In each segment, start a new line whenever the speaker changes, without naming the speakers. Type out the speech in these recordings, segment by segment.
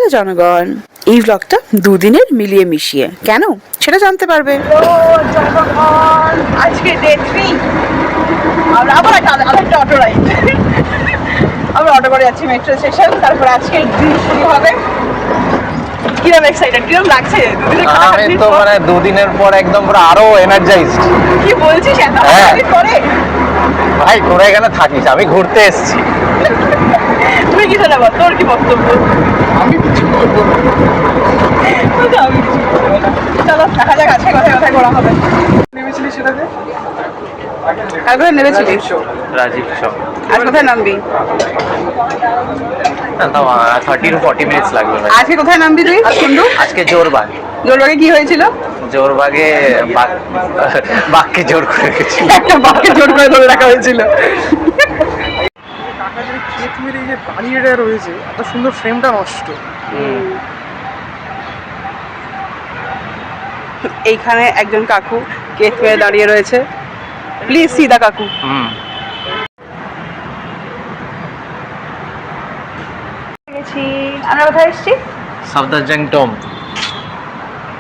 Hello জনগণ, এই ব্লগটা দুদিনের মিলিয়ে মিশিয়ে, কেন সেটা জানতে পারবে।
জনগণ, আজকে ডে 3, আমরা আবার একটা অটো রাইড। আমরা অটো করে যাচ্ছি মেট্রো স্টেশন, তারপর আজকে দিন শুরু হবে। কিরকম এক্সাইটেড, কিরকম লাগছে?
আমি তো মানে দুদিনের পর একদম পুরো আরো এনার্জাইজড।
কি বলছিস এত দিন পরে?
ভাই তোরা এখানে থাকিস, আমি ঘুরতে এসেছি।
তুই কি জানা বল, তোর কি বক্তব্য?
আমি কিছু বলবো না।
আমি কিছু বলবো না। চলো দেখা যাক আজকে কোথায় কোথায় ঘোরা হবে।
নেমেছিলি সেটাতে?
কালকে নেমেছিলিস?
রাজীব শপ।
আজ কোথায় নামবি?
তাও 30 to 40 মিনিটস লাগবে ভাই।
আজকে কোথায় নামবি তুই? কুন্ডু?
আজকে জোরবাগ।
জোরবাগে কি হয়েছিল?
জোরবাগে বাঘকে জোর করে গেছিল।
একটা বাঘকে জোর করে ধরে রাখা হয়েছিল।
কাকা যে ক্ষেত মেরে এই যে দাঁড়িয়ে রয়েছে, এত সুন্দর ফ্রেমটা নষ্ট।
এইখানে একজন কাকু কেক মেয়ে দাঁড়িয়ে রয়েছে। প্লিজ সিদা কাকু। আমরা কোথায় এসেছি?
সাফদারজাং টম।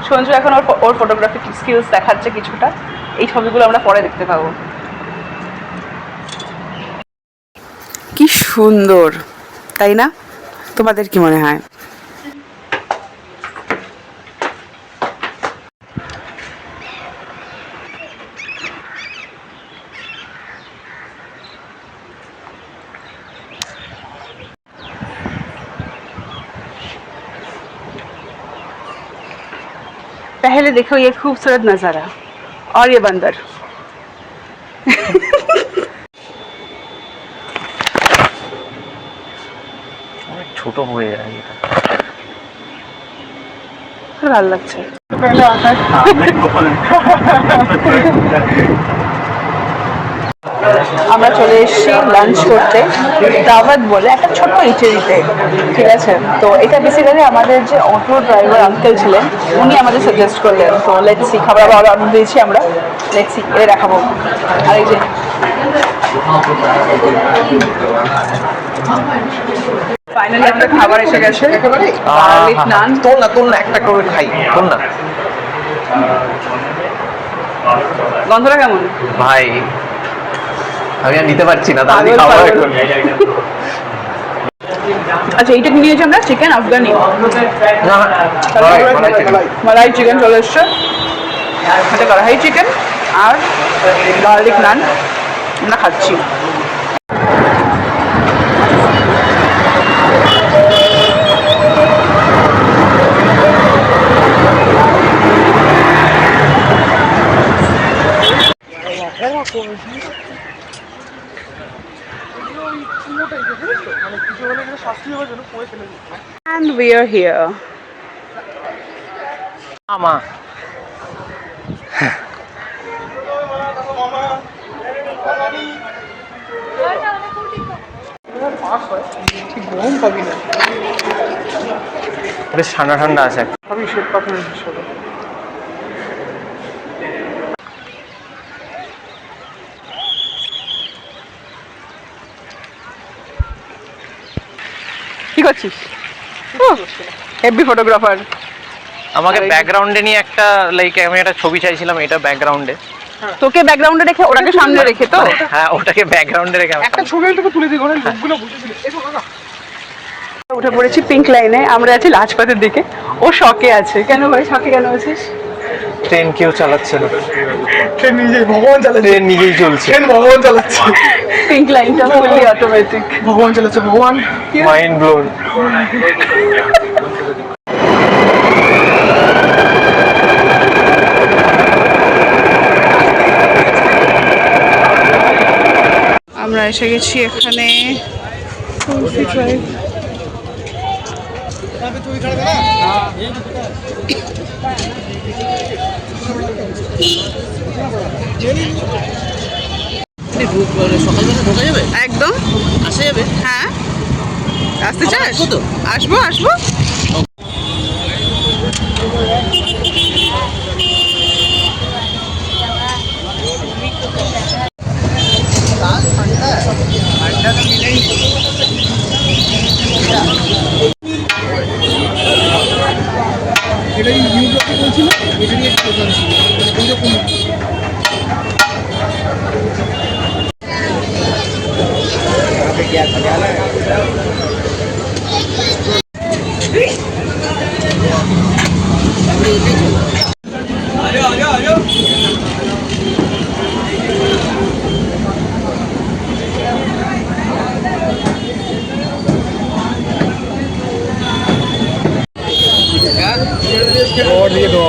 সঞ্জু এখন ওর ফটোগ্রাফি স্কিলস দেখাচ্ছে কিছুটা। এই ছবিগুলো আমরা পরে দেখতে পাবো।
কি সুন্দর, তাই না? তোমাদের কি মনে হয়?
पहले देखो ये खूबसूरत नज़ारा और ये बंदर।
ছোট হয়ে যায় এটা।
ভালো লাগছে। আমরা চলে এসেছি লাঞ্চ করতে দাওয়াত বলে একটা ছোট্ট ইটালিতে, ঠিক আছে? তো এটা বেসিক্যালি আমাদের যে অটো ড্রাইভার আঙ্কেল ছিলেন উনি আমাদের সাজেস্ট করলেন। তো লেটস সি, খাবার আবার অর্ডার দিয়েছি আমরা, লেটস সি এটা দেখাবো। আর এই যে ফাইনালি একটা খাবার এসে গেছে, গার্লিক নান।
তোল না একটা করে খাই, তোল না।
গন্ধটা কেমন
ভাই আমি আর নিতে পারছি না, তাহলে খাবো এখন।
আচ্ছা এইটা নিয়েছি আমরা চিকেন আফগানি,
না
মালাই চিকেন চলে এসছে, এটা কড়াই চিকেন আর গার্লিক নান আমরা খাচ্ছি। And we are here.
আমা
গরম পাবি না,
বেশ ঠান্ডা ঠান্ডা আছে।
পাবি শ্বেত পাথরের হিসাবে।
কি করছিস? Heavy photographer.
আমাকে ব্যাকগ্রাউন্ডে নিয়ে একটা লাইক আমি একটা ছবি চাইছিলাম, এটা ব্যাকগ্রাউন্ডে।
তোকে ব্যাকগ্রাউন্ডে রেখে ওটাকে সামনে রেখে তো?
হ্যাঁ ওটাকে ব্যাকগ্রাউন্ডে রেখে
একটা ছবি আমি তোকে তুলে দিই, ওখানে লোকগুলো বসেছিল। এসো না,
উঠে পড়েছি পিঙ্ক লাইনে, আমরা আছি লাজপাতের দিকে। ও শকে আছে। কেন ভাই শকে কেন আছিস?
ট্রেন কেউ চালাচ্ছে না,
ট্রেন নিজেই ভগবান চালাচ্ছে,
ট্রেন নিজেই চলছে।
ট্রেন ভগবান চালাচ্ছে,
পিঙ্ক লাইনটা ফুললি অটোমেটিক।
ভগবান চালাচ্ছে, ভগবান।
Mind blown.
আমরা এসে গেছি এখানে একদম আসা যাবে। হ্যাঁ আসতে চাস? আসবো আসবো।
এটাই নিউ ব্লকে বলছিল, এটারই একটা দোকান ছিল এইরকম। और ये दो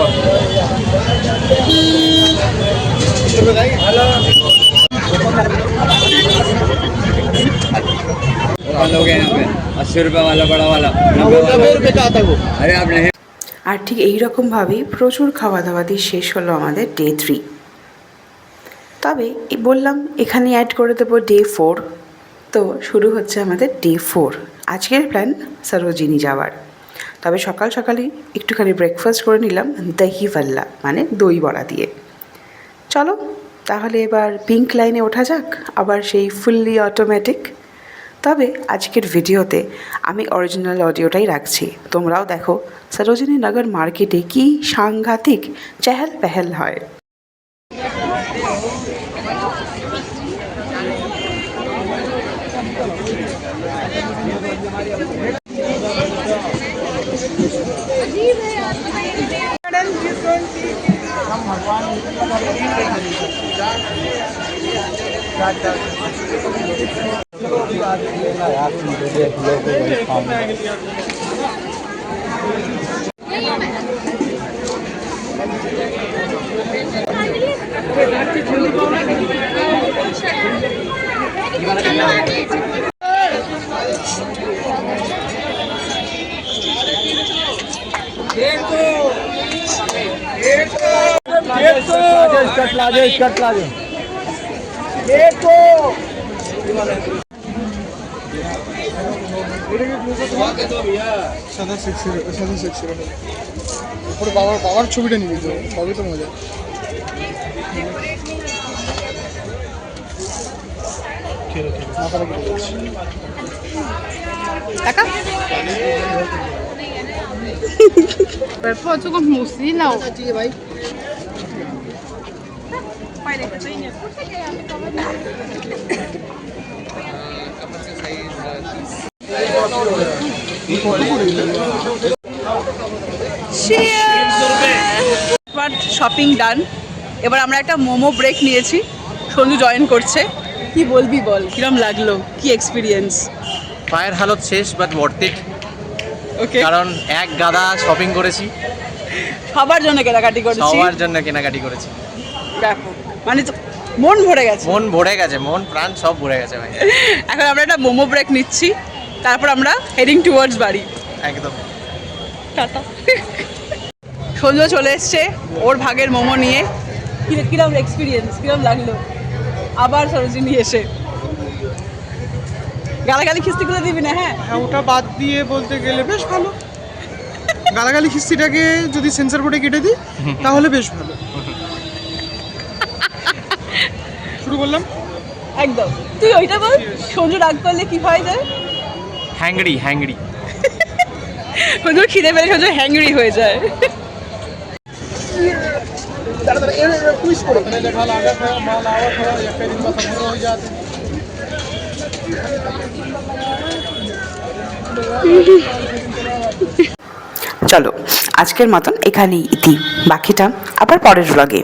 और
लोग हैं यहाँ पे 80 रुपये वाला बड़ा वाला
90 रुपये का आता है वो।
अरे आप नहीं
আর ঠিক এই রকমভাবেই প্রচুর খাওয়া দাওয়া দিয়ে শেষ হলো আমাদের ডে 3। তবে বললাম এখানে অ্যাড করে দেবো ডে 4। তো শুরু হচ্ছে আমাদের ডে 4। আজকের প্ল্যান সরোজিনী যাওয়ার। তবে সকাল সকালই একটুখানি ব্রেকফাস্ট করে নিলাম দহি ভাল্লা, মানে দই বড়া দিয়ে। চলো তাহলে এবার পিঙ্ক লাইনে ওঠা যাক, আবার সেই ফুললি অটোমেটিক। তবে আজকের ভিডিওতে আমি অরিজিনাল অডিওটাই রাখছি, তোমরাও দেখো সরোজিনী নগর মার্কেটে কী সাংঘাতিক চেহেল পেহেল হয়।
সাদা সেক্সি উপরে বাবার ছবিটা নিবি তো, তবে তো মজা।
Poi tu compri un musino.
ভাই
শপিং ডান। এবার আমরা একটা মোমো ব্রেক নিয়েছি, সঞ্জু জয়েন করছে। কি বলবি বল, কিরম লাগলো, কি এক্সপিরিয়েন্স?
পায়ের হালত শেষ বাট ওয়ার্থ ইট,
ওকে,
কারণ এক গাদা শপিং করেছি,
সবার জন্য কেনাকাটি করেছি,
সবার জন্য কেনাকাটি করেছি।
ব্যাপক, মানে তো মন ভরে গেছে,
মন ভরে গেছে, মন প্রাণ সব ভরে গেছে ভাই।
এখন আমরা একটা মোমো ব্রেক নিচ্ছি, তারপর আমরা হেডিং টুয়ার্ডস বাড়ি।
একদম
টাটা। সঞ্জু চলে এসছে ওর ভাগের মোমো নিয়ে। কিরম এক্সপিরিয়েন্স, কিরম লাগলো আবার সরোজিনী এসে? গালাগালি খিস্তিগুলো দিবি না? হ্যাঁ,
ওটা বাদ দিয়ে বলতে গেলে বেশ ভালো। গালাগালি খিস্তিটাকে যদি সেন্সর বোর্ডে কেটে দিই তাহলে বেশ ভালো। শুরু করলাম
একদম। তুই ওইটা বল, সঞ্জু রাগ করলে কি হয় যায়?
Hungry hungry.
সঞ্জুর খিদে পেলে সঞ্জু হ্যাংরি হয়ে যায়।
ट्विस्ट करो माल आगा था, माल आवा था, या फिर इनका सब हो जाते।
চলো আজকের মতন এখানেই ইতি, বাকিটা আবার পরের ব্লগে।